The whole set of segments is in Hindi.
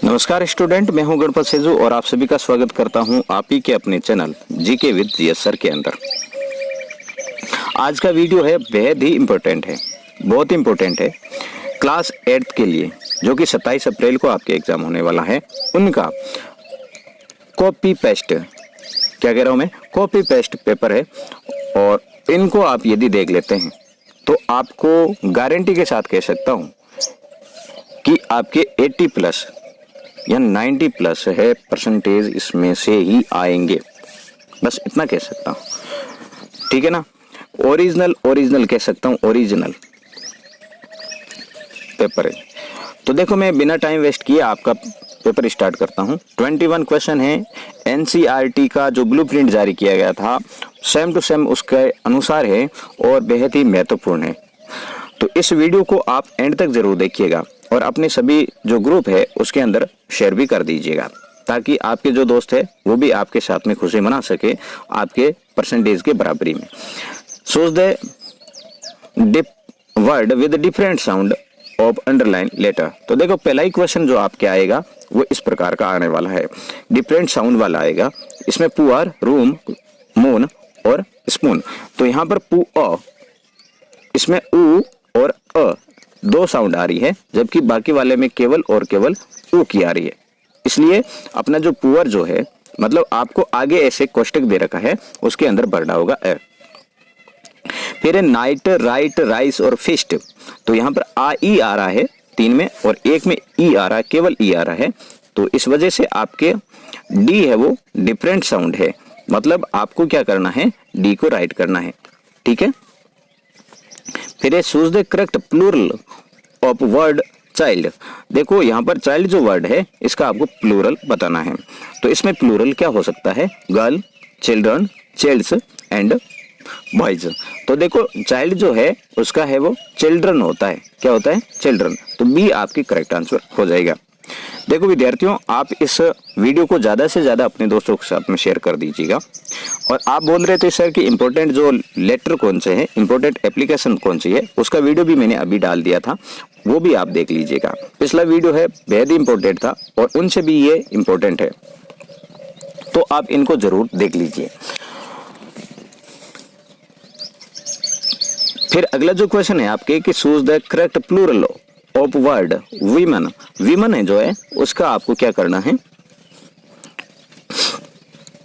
नमस्कार स्टूडेंट, मैं हूं गणपत सेजू और आप सभी का स्वागत करता हूं आप ही के अपने channel GK with GS sir के अंदर। आज का वीडियो है बेहद ही इम्पोर्टेंट है, बहुत इम्पोर्टेंट है क्लास 8 के लिए, जो कि 27 अप्रैल को आपके एग्जाम होने वाला है। उनका कॉपी पेस्ट, क्या कह रहा हूं मैं, कॉपी पेस्ट पेपर है और इनको आप यदि देख लेते हैं तो आपको गारंटी के साथ कह सकता हूं कि आपके 80 प्लस या 90 प्लस है परसेंटेज इसमें से ही आएंगे, बस इतना कह सकता हूं। ठीक है ना, ओरिजिनल कह सकता हूं, ओरिजिनल पेपर है। तो देखो, मैं बिना टाइम वेस्ट किए आपका पेपर स्टार्ट करता हूं। 21 क्वेश्चन है, एनसीईआरटी का जो ब्लूप्रिंट जारी किया गया था सेम टू सेम उसके अनुसार है और बेहद ही महत्वपूर्ण है। तो इस वीडियो को आप एंड तक जरूर देखिएगा और अपने सभी जो ग्रुप है उसके अंदर शेयर भी कर दीजिएगा, ताकि आपके जो दोस्त है वो भी आपके साथ में खुशी मना सके आपके परसेंटेज के बराबरी में। Choose the word with different sound of underline letter. तो देखो, पहला ही क्वेश्चन जो आपके आएगा वो इस प्रकार का आने वाला है, डिफरेंट साउंड वाला आएगा। इसमें पुअर, रूम, मून और स्पून। तो यहाँ पर पुअ, इसमें उ और अ दो साउंड आ रही है, जबकि बाकी वाले में केवल और केवल उ की आ रही है। इसलिए अपना जो पुअर जो है, मतलब आपको आगे ऐसे कोष्टक दे रखा है, उसके अंदर भरना होगा ए। फिर है नाइट, राइट, राइस और फिस्ट। तो यहाँ पर आ ई आ रहा है तीन में और एक में ई आ रहा है, केवल ई आ रहा है। तो इस वजह से आपके डी है वो डिफरेंट साउंड है, मतलब आपको क्या करना है, डी को राइट करना है। ठीक है। फिर choose the correct plural of word child. देखो, यहाँ पर चाइल्ड जो वर्ड है इसका आपको प्लूरल बताना है। तो इसमें प्लूरल क्या हो सकता है, girl, children, childs and boys. तो देखो, चाइल्ड जो है उसका है वो चिल्ड्रन होता है, क्या होता है, चिल्ड्रन। तो बी आपकी करेक्ट आंसर हो जाएगा। देखो विद्यार्थियों, आप इस वीडियो को ज्यादा से ज्यादा अपने दोस्तों के साथ में शेयर कर दीजिएगा। और आप बोल रहे थे सर कि इंपॉर्टेंट जो लेटर कौन से हैं, इंपॉर्टेंट एप्लीकेशन कौन सी है, उसका वीडियो भी मैंने अभी डाल दिया था, वो भी आप देख लीजिएगा। पिछला वीडियो है बेहद ही इंपॉर्टेंट था और उनसे भी ये इंपॉर्टेंट है, तो आप इनको जरूर देख लीजिए। फिर अगला जो क्वेश्चन है आपके कि choose the correct plural of word women. Women है जो है उसका आपको क्या करना है,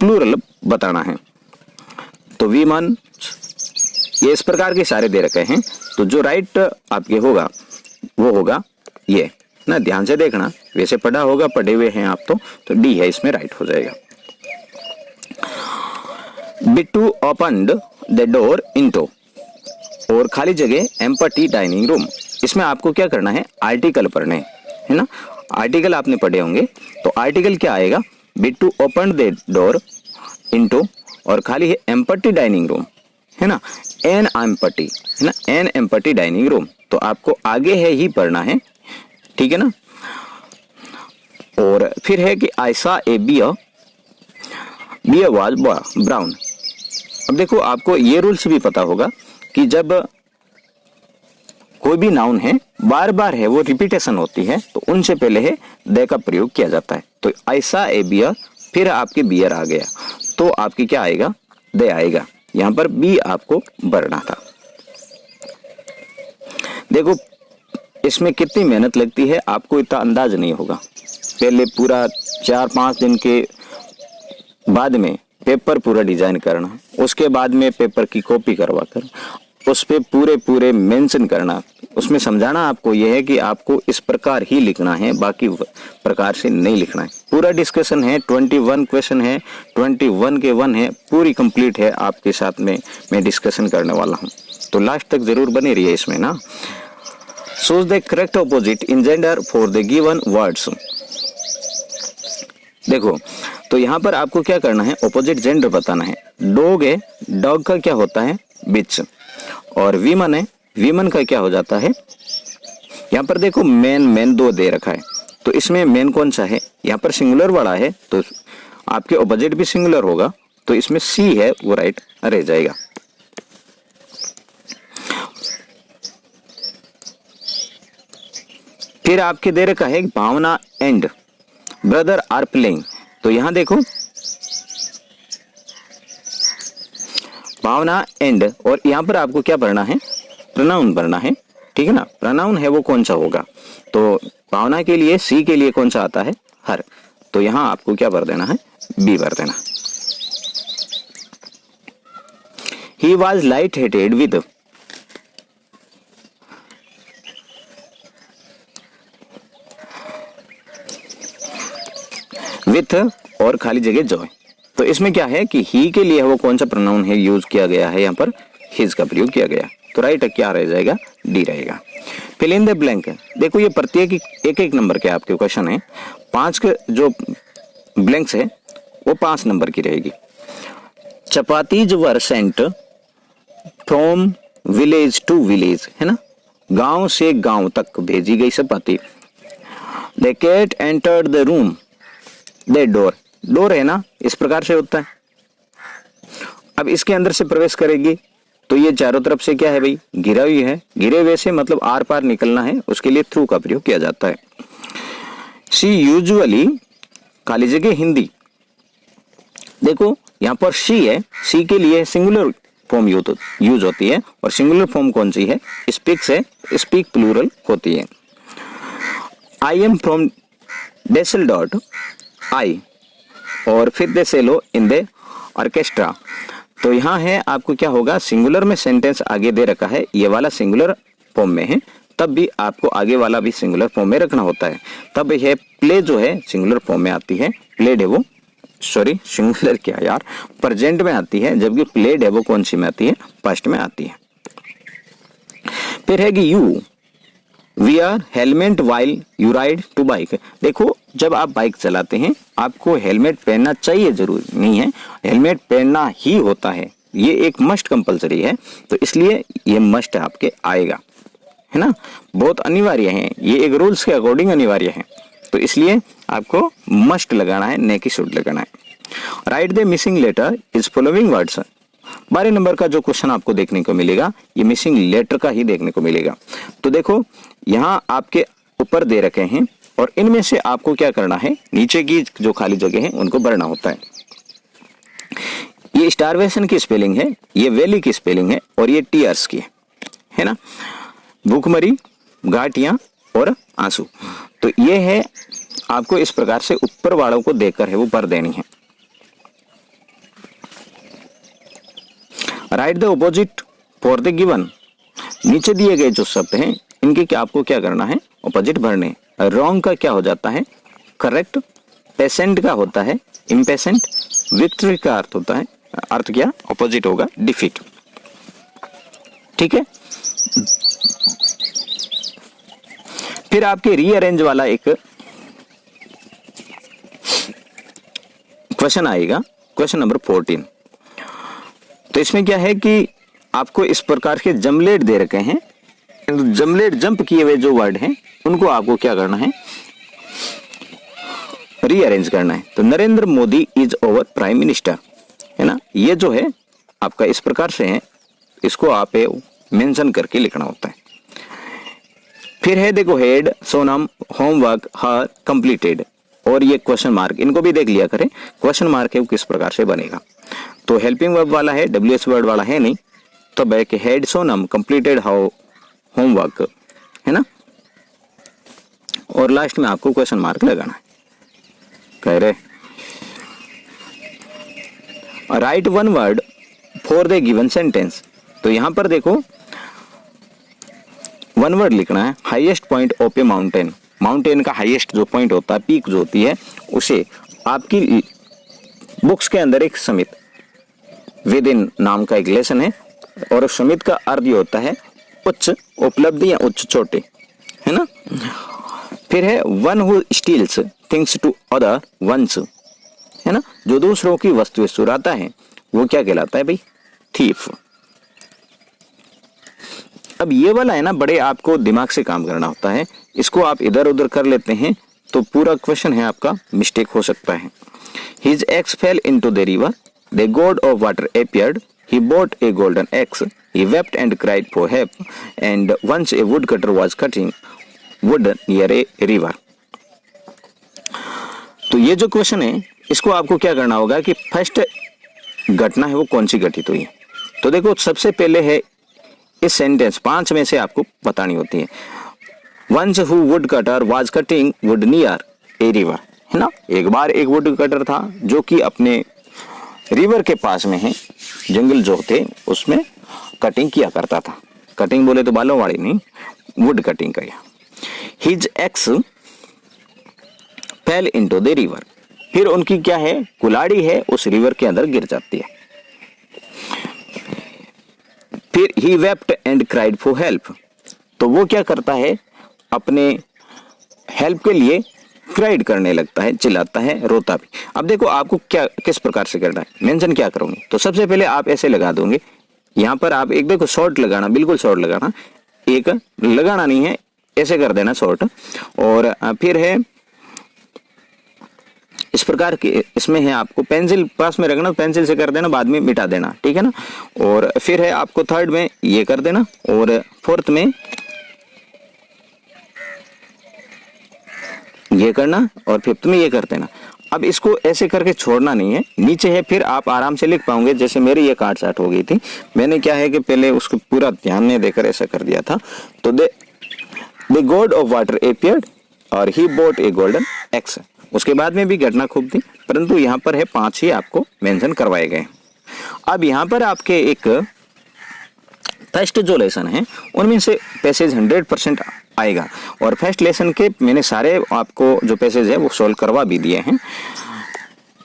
प्लूरल बताना है। तो वीमन, ये इस प्रकार के सारे दे रखे हैं। तो जो राइट आपके होगा वो होगा ये ना, ध्यान से देखना, वैसे पढ़ा होगा, पढ़े हुए हैं आप तो डी है इसमें राइट हो जाएगा। Bittu opened the door into, और खाली जगह एम्पटी डाइनिंग रूम। इसमें आपको क्या करना है, आर्टिकल पढ़ने है ना, आर्टिकल आपने पढ़े होंगे। तो आर्टिकल क्या आएगा, Bittu open the door into और खाली है एम्पटी डाइनिंग रूम, है ना, एन एम्पटी, है ना, एन एम्पटी डाइनिंग रूम। तो आपको आगे है ही पढ़ना है, ठीक है ना। और फिर है कि आई सा ए बियर वाज ब्राउन। अब देखो, आपको ये रूल्स भी पता होगा कि जब कोई भी नाउन है बार बार है वो रिपीटेशन होती है, तो उनसे पहले है दे का प्रयोग किया जाता है। तो ऐसा ए बियर, फिर आपके बियर आ गया तो आपकी क्या आएगा, दे आएगा। यहां पर बी आपको भरना था। देखो, इसमें कितनी मेहनत लगती है आपको इतना अंदाज नहीं होगा। पहले पूरा 4-5 दिन के बाद में पेपर पूरा डिजाइन करना, उसके बाद में पेपर की कॉपी करवा कर उस पे पूरे मेंशन करना, उसमें समझाना आपको यह है कि आपको इस प्रकार ही लिखना है, बाकी प्रकार से नहीं लिखना है। पूरा डिस्कशन है, 21 क्वेश्चन है, 21 के 1 है, पूरी कंप्लीट है आपके साथ में मैं डिस्कशन करने वाला हूं। तो लास्ट तक जरूर बने रहिए इसमें ना। Choose the correct opposite in gender for the given words. देखो, तो यहाँ पर आपको क्या करना है, ऑपोजिट जेंडर बताना है। डॉग है, डॉग का क्या होता है, बिच। और वीमन है, वीमन का क्या हो जाता है, यहाँ पर देखो मैन दो दे रखा है, तो इसमें मैन कौन सा है, यहाँ पर सिंगुलर वाला है, तो आपके ऑपोजिट भी सिंगुलर होगा, तो इसमें सी है वो राइट रह जाएगा। फिर आपके दे रखा है भावना एंड, ब्रदर आर प्लेइंग। तो यहां देखो भावना एंड, और यहां पर आपको क्या पढ़ना है, प्रोनाउन पढ़ना है, ठीक है ना। प्रोनाउन है वो कौन सा होगा, तो भावना के लिए सी के लिए कौन सा आता है, हर। तो यहां आपको क्या भर देना है, बी भर देना। He was light hated with और खाली जगह जॉय। तो इसमें क्या है कि ही के लिए वो कौन सा प्रोनाउन है यूज किया गया है, यहाँ पर हिज का प्रयोग किया गया। तो राइट क्या रह जाएगा, डी रहेगा। फिल इन द ब्लैंक, देखो ये प्रत्येक एक एक नंबर के आपके क्वेश्चन है, 5 के जो ब्लैंक्स है वो 5 नंबर की रहेगी। Chapatis were sent from village to village, है ना, गांव से गांव तक भेजी गई चपाती। The cat entered the room, the door, door है ना, इस प्रकार से होता है। अब इसके अंदर से प्रवेश करेगी तो ये चारों तरफ से क्या है भाई, घिरा हुई है। घिरे हुए से मतलब आर पार निकलना है, उसके लिए थ्रू का प्रयोग किया जाता है। शी यूजुअली, खाली जगह हिंदी, देखो यहां पर शी है, शी के लिए सिंगुलर फॉर्म यूज होती है, और सिंगुलर फॉर्म कौन सी है, स्पीक्स है, स्पीक प्लूरल होती है। आई एम फ्रॉम डेसलडॉट, आई, और फिर दे सेलो इन द ऑर्केस्ट्रा। तो यहां है आपको क्या होगा, सिंगुलर में सेंटेंस आगे दे रखा है, ये वाला सिंगुलर फॉर्म में है, तब भी आपको आगे वाला भी सिंगुलर फॉर्म में रखना होता है। तब यह प्ले जो है सिंगुलर फॉर्म में आती है, प्लेड है वो, सॉरी सिंगुलर क्या यार, प्रेजेंट में आती है, जबकि प्लेड है वो कौन सी में आती है, पास्ट में आती है। फिर है कि you wear helmet while you ride to bike. देखो जब आप बाइक चलाते हैं आपको हेलमेट पहनना चाहिए, जरूरी नहीं है, हेलमेट पहनना ही होता है, ये एक मस्ट कंपलसरी है, तो इसलिए ये मस्ट आपके आएगा, है ना, बहुत अनिवार्य है, ये एक रूल्स के अकॉर्डिंग अनिवार्य है, तो इसलिए आपको मस्ट लगाना है, न कि शुड लगाना है। Write the missing letter is following words. 12 number का जो क्वेश्चन आपको देखने को मिलेगा ये मिसिंग लेटर का ही देखने को मिलेगा। तो देखो यहाँ आपके ऊपर दे रखे हैं, और इनमें से आपको क्या करना है, नीचे की जो खाली जगह है उनको भरना होता है। ये स्टारवेशन की स्पेलिंग है, ये वैली की स्पेलिंग है, और ये टीयर्स की है ना, भूखमरी, घाटियां और आंसू। तो ये है आपको इस प्रकार से ऊपर वालों को देखकर है वो भर देनी है। Write the opposite for the given, नीचे दिए गए जो शब्द हैं इनके क्या आपको क्या करना है, ऑपोजिट भरने। रॉन्ग का क्या हो जाता है, करेक्ट। पेशेंट का होता है इम्पेशेंट। विक्ट्री का अर्थ होता है, अर्थ क्या, ऑपोजिट होगा डिफीट, ठीक है। फिर आपके रीअरेंज वाला एक क्वेश्चन आएगा, क्वेश्चन नंबर 14। तो इसमें क्या है कि आपको इस प्रकार के जमलेट दे रखे हैं, जमलेट जंप किए हुए जो वर्ड हैं उनको आपको क्या करना है, रीअरेंज करना है। तो Narendra Modi is over prime minister, है ना, ये जो है आपका इस प्रकार से है, इसको आप मेंशन करके लिखना होता है। फिर है देखो हेड सोनम होमवर्क हर कंप्लीटेड, और ये क्वेश्चन मार्क, इनको भी देख लिया करें, क्वेश्चन मार्क है वो किस प्रकार से बनेगा। तो हेल्पिंग वर्ब वाला है, WH वर्ड वाला है नहीं, तो back head Sonam completed how homework, है ना, और लास्ट में आपको क्वेश्चन मार्क लगाना है। कह रहे right one word for the given sentence. तो यहां पर देखो वन वर्ड लिखना है, highest point of A mountain, mountain का हाईएस्ट जो पॉइंट होता है, पीक जो होती है, उसे आपकी बुक्स के अंदर एक समित विद इन नाम का एक लेसन है, और समित का अर्थ ये होता है उच्च उपलब्धि या उच्च चोटी, है ना। फिर है one who steals things to other ones, है ना, जो दूसरों की वस्तुएं चुराता है वो क्या कहलाता है भाई, थीफ। अब ये वाला है ना, बड़े आपको दिमाग से काम करना होता है, इसको आप इधर उधर कर लेते हैं तो पूरा क्वेश्चन है आपका मिस्टेक हो सकता है। His axe fell into the river, the god of water appeared, he bought a golden axe, he wept and cried for help, and once a woodcutter was cutting wood near a river. तो ये जो क्वेश्चन है इसको आपको क्या करना होगा कि फर्स्ट घटना है वो कौन सी घटित हुई है। तो देखो सबसे पहले है इस सेंटेंस 5 में से आपको बतानी होती है। Ones who would cutter was cutting would near a river, है ना। एक बार एक वुड कटर था जो कि अपने रिवर के पास में है, जंगल जो थे उसमें कटिंग किया करता था। कटिंग बोले तो बालों वाली नहीं, वुड कटिंग का। His ex fail into the river, फिर उनकी क्या है, कुल्हाड़ी है उस रिवर के अंदर गिर जाती है। फिर he wept and cried for help, तो वो क्या करता है, अपने हेल्प के लिए क्राइड करने लगता है, चिल्लाता है, रोता भी। अब देखो आपको क्या किस प्रकार से करना है, मेंशन क्या करोगे। तो सबसे पहले आप ऐसे लगा दोगे, यहां पर आप एक देखो शॉर्ट लगाना, बिल्कुल शॉर्ट लगाना, एक लगाना नहीं है, ऐसे कर देना शॉर्ट। और फिर है इस प्रकार की, इसमें है आपको पेंसिल पास में रखना, पेंसिल से कर देना, बाद में मिटा देना, ठीक है ना। और फिर है आपको थर्ड में ये कर देना, और फोर्थ में ये करना, और फिफ्थ में ये कर देना। अब इसको ऐसे करके छोड़ना नहीं है, नीचे है, फिर आप आराम से लिख पाओगे। जैसे मेरी ये काट साट हो गई थी, मैंने क्या है कि पहले उसको पूरा ध्यान में देकर ऐसा कर दिया था। तो the God of water appeared और ही बोट ए गोल्डन एक्स, उसके बाद में भी घटना खूब थी, परंतु यहाँ पर है 5 ही आपको मेंशन करवाए गए। अब यहाँ पर आपके एक फर्स्ट जो लेसन है उनमें से पैसेज 100% आएगा, और फर्स्ट लेसन के मैंने सारे आपको जो पैसेज है वो सोल्व करवा भी दिए हैं।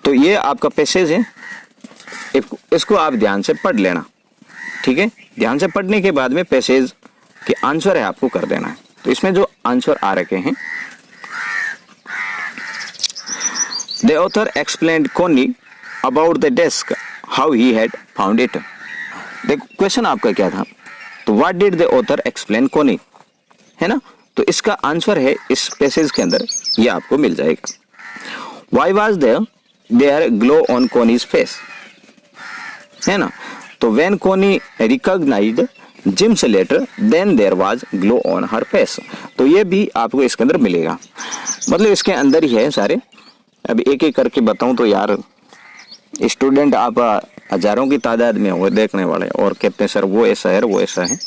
तो ये आपका पैसेज है, इसको आप ध्यान से पढ़ लेना, ठीक है। ध्यान से पढ़ने के बाद में पैसेज के आंसर है आपको कर देना है। तो इसमें जो आंसर आ रखे हैं, The author explained Connie about the desk, how he had found it. देखो क्वेश्चन आपका क्या था, तो What did the author explain Connie, है ना। तो इसका आंसर है इस पैसेज के अंदर, ये आपको मिल जाएगा। Why was there glow on Connie's face, है ना। तो when Connie recognized Jim's letter, then there was glow on her face, तो ये भी आपको इसके अंदर मिलेगा, मतलब इसके अंदर ही है सारे। अब एक एक करके बताऊं तो यार स्टूडेंट आप हजारों की तादाद में होंगे देखने वाले, और कहते हैं सर वो ऐसा है वो ऐसा है।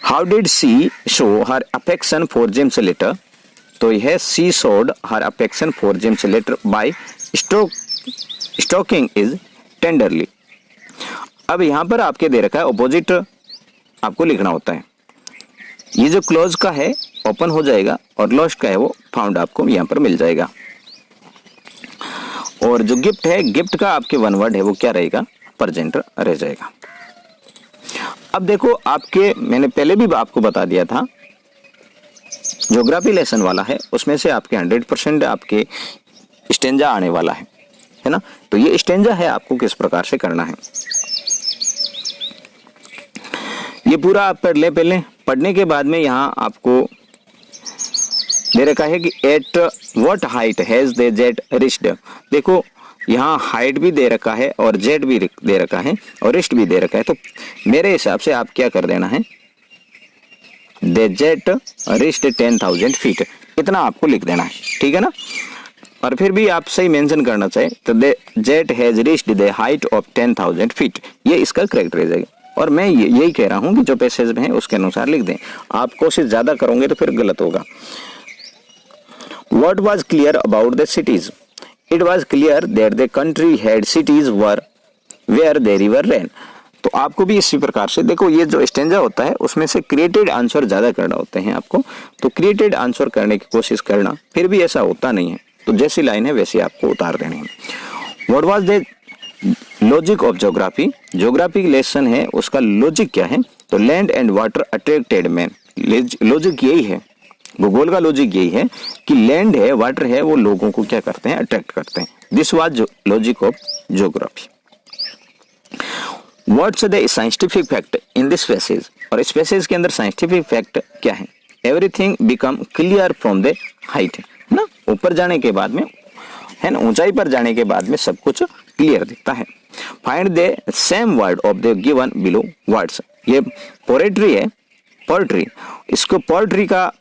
How did she show her affection for James letter, तो यह she showed her affection for James letter by stocking is tenderly. अब यहां पर आपके दे रखा है ऑपोजिट आपको लिखना होता है। ये जो क्लोज का है ओपन हो जाएगा, और लॉस्ट का है वो फाउंड आपको यहाँ पर मिल जाएगा। और जो गिफ्ट है, गिफ्ट का आपके वन वर्ड है वो क्या रहेगा, प्रेजेंट रह जाएगा। अब देखो आपके मैंने पहले भी आपको बता दिया था, ज्योग्राफी लेसन वाला है उसमें से आपके 100% आपके स्टेंजा आने वाला है ना। तो ये स्टेंजा है आपको किस प्रकार से करना है, ये पूरा आप पढ़ ले। पहले पढ़ने के बाद में यहाँ आपको दे रखा है कि at what height has the jet reached, देखो यहाँ हाइट भी दे रखा है और जेट भी दे रखा है और रिस्ट भी दे रखा है। तो मेरे हिसाब से आप क्या कर देना है, द जेट रिच्ड 10,000 फीट, इतना आपको लिख देना है, ठीक है ना। और फिर भी आप सही मेंशन करना चाहे तो the jet has reached the height of 10,000 feet, ये इसका करेक्ट रह जाएगा। और मैं यही कह रहा हूं कि जो पैसेज में है उसके अनुसार लिख दें, आप कोशिश ज्यादा करोगे तो फिर गलत होगा। What was clear about the cities? It was clear that the country had cities where the river ran. तो आपको भी इसी प्रकार से देखो, ये जो स्टेंजा होता है उसमें से क्रिएटेड आंसर ज्यादा करना होते हैं आपको, तो क्रिएटेड आंसर करने की कोशिश करना, फिर भी ऐसा होता नहीं है, तो जैसी लाइन है वैसी आपको उतार देनी है। What was the logic of geography, geography lesson है उसका लॉजिक क्या है, तो land and water attracted man, logic यही है, भूगोल का लॉजिक यही है कि लैंड है वाटर है वो लोगों को क्या करते हैं, अट्रैक्ट करते हैं। This was logic of geography. What's the scientific fact in this passage, और इस पैसेज के अंदर साइंटिफिक फैक्ट क्या है, everything become clear from the height, ना ऊपर जाने के बाद में है ना, ऊंचाई पर जाने के बाद में सब कुछ क्लियर दिखता है। Find the same word of the given below words, ये पोएट्री है, पोएट्री, इसको पोएट्री का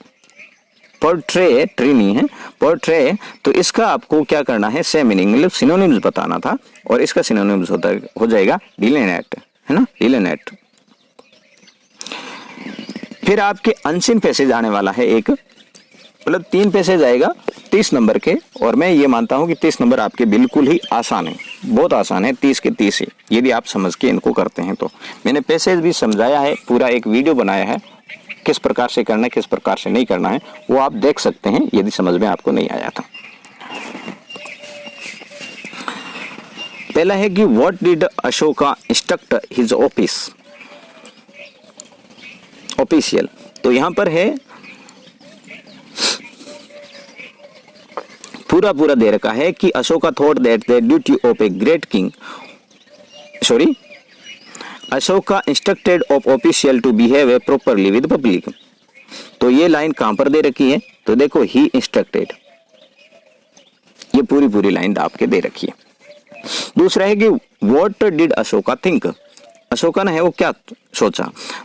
पोर्ट्रे, ट्री नहीं है, पोर्ट्रे। तो इसका आपको क्या करना है, सेम मीनिंग मतलब सिनोनिम्स बताना था, और इसका सिनोनिम्स हो जाएगा डिलिनेट, है ना, डिलिनेट। फिर आपके अनसीन पैसेज आने वाला है एक, मतलब 3 पैसेज आएगा 30 नंबर के, और मैं ये मानता हूं कि 30 नंबर आपके बिल्कुल ही आसान है, बहुत आसान है, 30 के 30 ही, यदि आप समझ के इनको करते हैं तो। मैंने पैसेज भी समझाया है, पूरा एक वीडियो बनाया है, किस प्रकार से करना है, किस प्रकार से नहीं करना है, वो आप देख सकते हैं यदि समझ में आपको नहीं आया था। पहला है कि what did Ashoka instruct his official. तो यहां पर है पूरा दे रखा है कि Ashoka thought that the duty of a great king, sorry, Ashoka instructed of official to behave properly with public. तो ये लाइन कहां पर दे रखी है, तो देखो ही इंस्ट्रक्टेड, ये पूरी लाइन आपके दे रखी है। दूसरा है कि what did Ashoka think, Ashoka ने है वो क्या सोचा,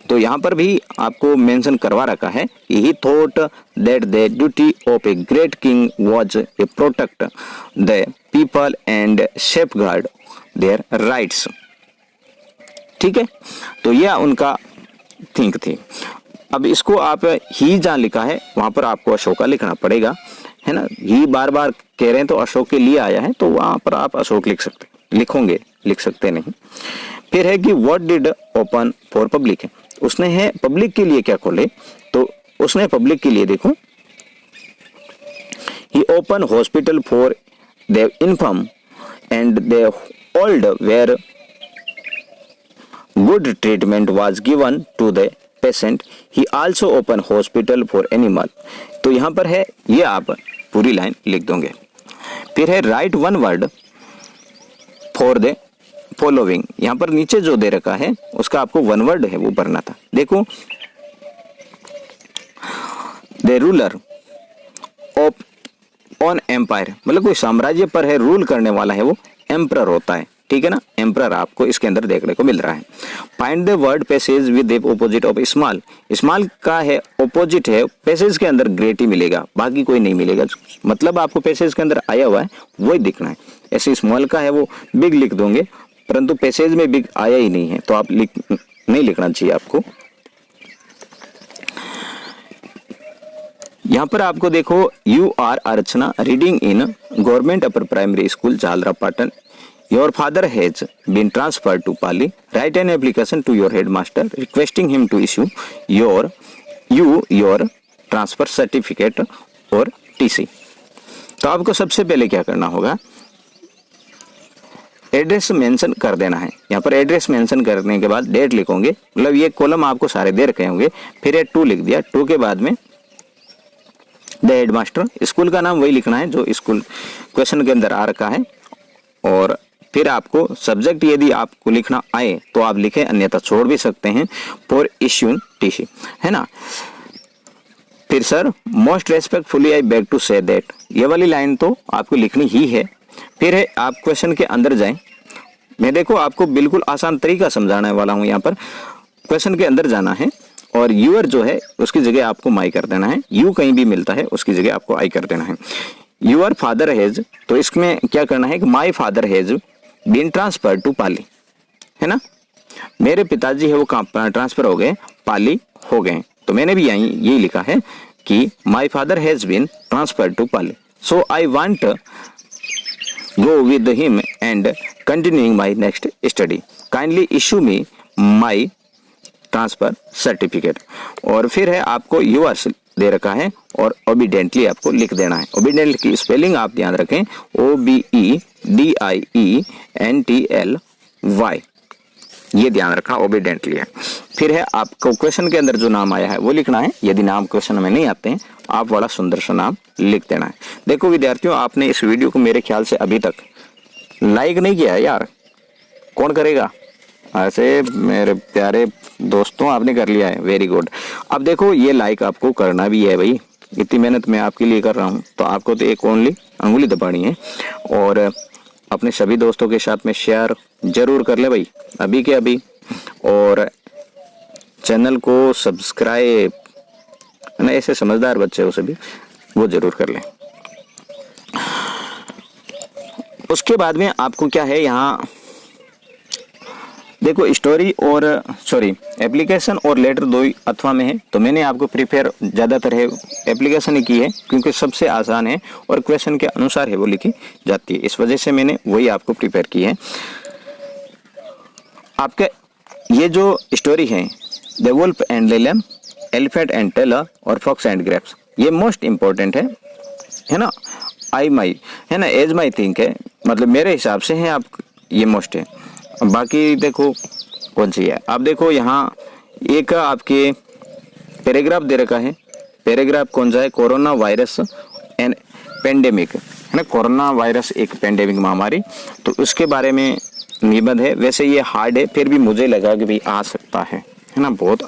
तो यहां पर भी आपको मेंशन करवा रखा है, ही thought that the duty of a great king was a protect the people and safeguard their rights. ठीक है, तो यह उनका थिंक थी। अब इसको आप ही जहां लिखा है वहां पर आपको अशोका लिखना पड़ेगा, है ना, ही बार बार कह रहे हैं तो अशोक के लिए आया है, तो वहां पर आप अशोक लिख सकते नहीं। फिर है कि what did open for public, है उसने है पब्लिक के लिए क्या खोले, तो उसने पब्लिक के लिए देखो he open hospital for the infirm and the old where good treatment was given to the patient, he also open hospital for animal. तो यहां पर है, ये आप पूरी लाइन लिख दोगे। फिर है right one word for the following, यहां पर नीचे जो दे रखा है उसका आपको वन वर्ड है वो भरना था। देखो, the ruler of on empire, मतलब कोई साम्राज्य पर है रूल करने वाला है वो एम्परर होता है, ठीक है ना, एम्परर आपको इसके अंदर देखने को मिल रहा है। Find the word passage with the opposite of small, small का है ऑपोजिट है, पैसेज के अंदर ग्रेट ही मिलेगा, बाकी कोई नहीं मिलेगा, मतलब आपको पैसेज के अंदर आया हुआ है वही दिखना है। ऐसे स्मॉल का है वो बिग लिख दोगे, परंतु पैसेज में बिग आया ही नहीं है, तो आप नहीं लिखना चाहिए आपको। यहां पर आपको देखो, you are Archana reading in government upper primary school Jhalrapatan, your father has been transferred to Pali, write an application to your headmaster requesting him to issue your transfer certificate और टीसी। तो आपको सबसे पहले क्या करना होगा, एड्रेस मेंशन कर देना है। यहाँ पर एड्रेस मेंशन करने के बाद डेट लिखोगे, मतलब ये कॉलम आपको सारे दे रखे होंगे, फिर 2 लिख दिया, 2 के बाद में द हेडमास्टर, स्कूल का नाम वही लिखना है जो स्कूल क्वेश्चन के अंदर आ रखा है, और फिर आपको सब्जेक्ट यदि आपको लिखना आए तो आप लिखें, अन्यथा छोड़ भी सकते हैं, फॉर इश्यूइंग टीसी, है ना। फिर sir most respectfully I beg to say that, ये वाली लाइन तो आपको लिखनी ही है। फिर है आप क्वेश्चन के अंदर जाएं, मैं देखो आपको बिल्कुल आसान तरीका समझाने वाला हूं। यहाँ पर क्वेश्चन के अंदर जाना है और यूअर जो है उसकी जगह आपको माई कर देना है, यू कहीं भी मिलता है उसकी जगह आपको आई कर देना है। यूअर फादर हैज, तो इसमें क्या करना है कि my father has been transfer to Pali, है ना, मेरे पिताजी है वो कहाँ ट्रांसफर हो गए, पाली हो गए। तो मैंने भी यही लिखा है कि my father has been transfer to Pali, so I want go with him and continuing my next study, kindly issue me my transfer certificate। और फिर है आपको yours दे रखा है और obediently आपको लिख देना है। obedient की स्पेलिंग आप ध्यान रखें, OBEDIENTLY, ये ध्यान रखना, ओबीडेंटली है। फिर है आपको क्वेश्चन के अंदर जो नाम आया है वो लिखना है, यदि नाम क्वेश्चन में नहीं आते हैं आप बड़ा सुंदर सा नाम लिख देना है। देखो विद्यार्थियों, आपने इस वीडियो को मेरे ख्याल से अभी तक लाइक नहीं किया है यार, कौन करेगा? ऐसे मेरे प्यारे दोस्तों आपने कर लिया है, वेरी गुड। अब देखो ये लाइक आपको करना भी है भाई, इतनी मेहनत मैं आपके लिए कर रहा हूँ, तो आपको तो एक ओनली अंगुली दबानी है और अपने सभी दोस्तों के साथ में शेयर जरूर कर ले भाई, अभी के अभी। और चैनल को सब्सक्राइब है ना, ऐसे समझदार बच्चे हो सभी, वो जरूर कर लें। उसके बाद में आपको क्या है, यहाँ देखो स्टोरी और एप्लीकेशन और लेटर दो ही अथवा में है, तो मैंने आपको प्रिपेयर ज्यादातर है एप्लीकेशन ही की है क्योंकि सबसे आसान है और क्वेश्चन के अनुसार है वो लिखी जाती है, इस वजह से मैंने वही आपको प्रिपेयर की है। आपके ये जो स्टोरी है the wolf and the lamb, elephant and tailor और फॉक्स एंड ग्रेप्स, ये मोस्ट इंपॉर्टेंट है ना, आई माई है ना, एज माई थिंक है, मतलब मेरे हिसाब से है, आप ये मोस्ट है। बाकी देखो कौन सी है, आप देखो यहाँ एक आपके पैराग्राफ दे रखा है, पैराग्राफ कौन सा है, कोरोना वायरस एंड पेंडेमिक, है ना, कोरोना वायरस एक पेंडेमिक महामारी, तो उसके बारे में निबंध है। वैसे ये हार्ड है, फिर भी मुझे लगा कि भाई आ सकता है ना, बहुत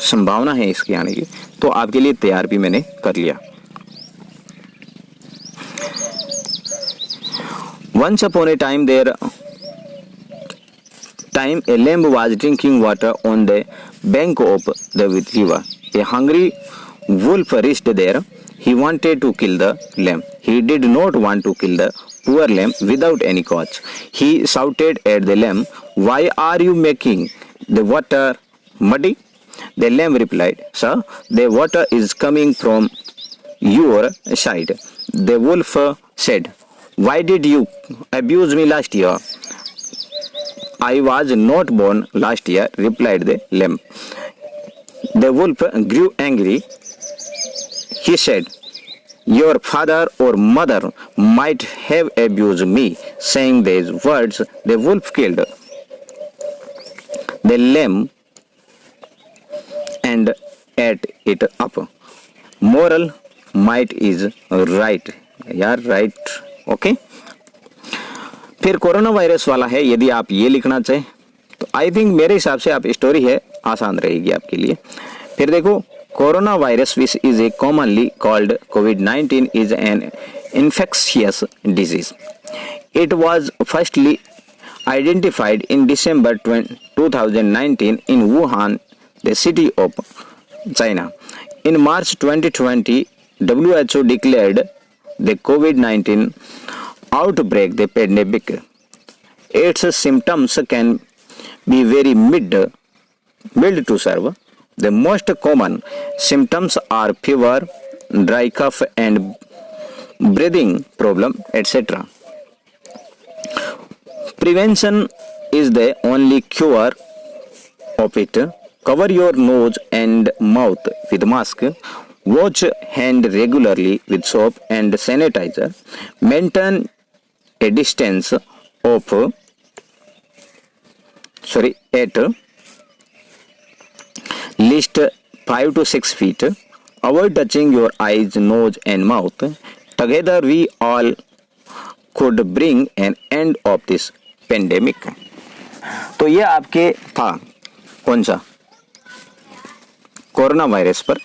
संभावना है इसके आने की, तो आपके लिए तैयार भी मैंने कर लिया। Once upon a time a lamb was drinking water on the bank of the river. A hungry wolf reached there. He wanted to kill the lamb. He did not want to kill the poor lamb without any cause. He shouted at the lamb, "Why are you making the water muddy?" The lamb replied, "Sir, the water is coming from your side." The wolf said, "Why did you abuse me last year?" "I was not born last year," replied the lamb. The wolf grew angry. He said, "Your father or mother might have abused me." Saying these words, the wolf killed the lamb and ate it up. Moral, might is right. यार right, ओके। फिर कोरोना वायरस वाला है, यदि आप ये लिखना चाहें तो आई थिंक मेरे हिसाब से आप स्टोरी है आसान रहेगी आपके लिए। फिर देखो corona virus which is a commonly called COVID-19 is an infectious disease. It was firstly identified in December 2019 in Wuhan, the city of China. In March 2020, WHO declared the COVID-19 outbreak the pandemic. Its symptoms can be very mild to serve. The most common symptoms are fever, dry cough and breathing problem, etc. Prevention is the only cure of it. Cover your nose and mouth with mask. Wash hand regularly with soap and sanitizer. Maintain a distance of at least 5 to 6 feet. Avoid touching your eyes, nose and mouth. Together we all could bring an end of this pandemic. तो ये आपके था कौन सा, कोरोना वायरस पर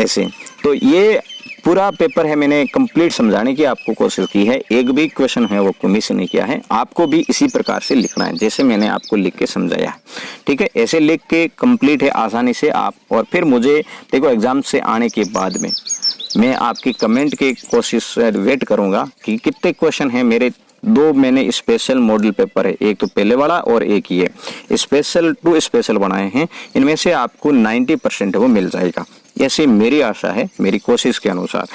ऐसे। तो ये पूरा पेपर है, मैंने कंप्लीट समझाने की आपको कोशिश की है, एक भी क्वेश्चन है वो मिस नहीं किया है। आपको भी इसी प्रकार से लिखना है जैसे मैंने आपको लिख के समझाया, ठीक है, ऐसे लिख के कंप्लीट है आसानी से आप। और फिर मुझे देखो एग्जाम से आने के बाद में मैं आपकी कमेंट के कोशिश वेट करूंगा कि कितने क्वेश्चन हैं मेरे। दो मैंने स्पेशल मॉडल पेपर है, एक तो पहले वाला और एक ये स्पेशल टू स्पेशल बनाए हैं, इनमें से आपको 90% वो मिल जाएगा, ऐसी मेरी आशा है मेरी कोशिश के अनुसार।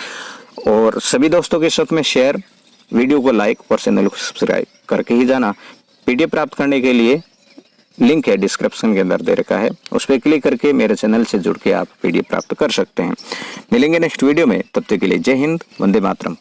और सभी दोस्तों के साथ में शेयर, वीडियो को लाइक और चैनल को सब्सक्राइब करके ही जाना। PDF प्राप्त करने के लिए लिंक है डिस्क्रिप्शन के अंदर दे रखा है, उस पर क्लिक करके मेरे चैनल से जुड़ के आप PDF प्राप्त कर सकते हैं। मिलेंगे नेक्स्ट वीडियो में, तब तक के लिए जय हिंद, वंदे मातरम।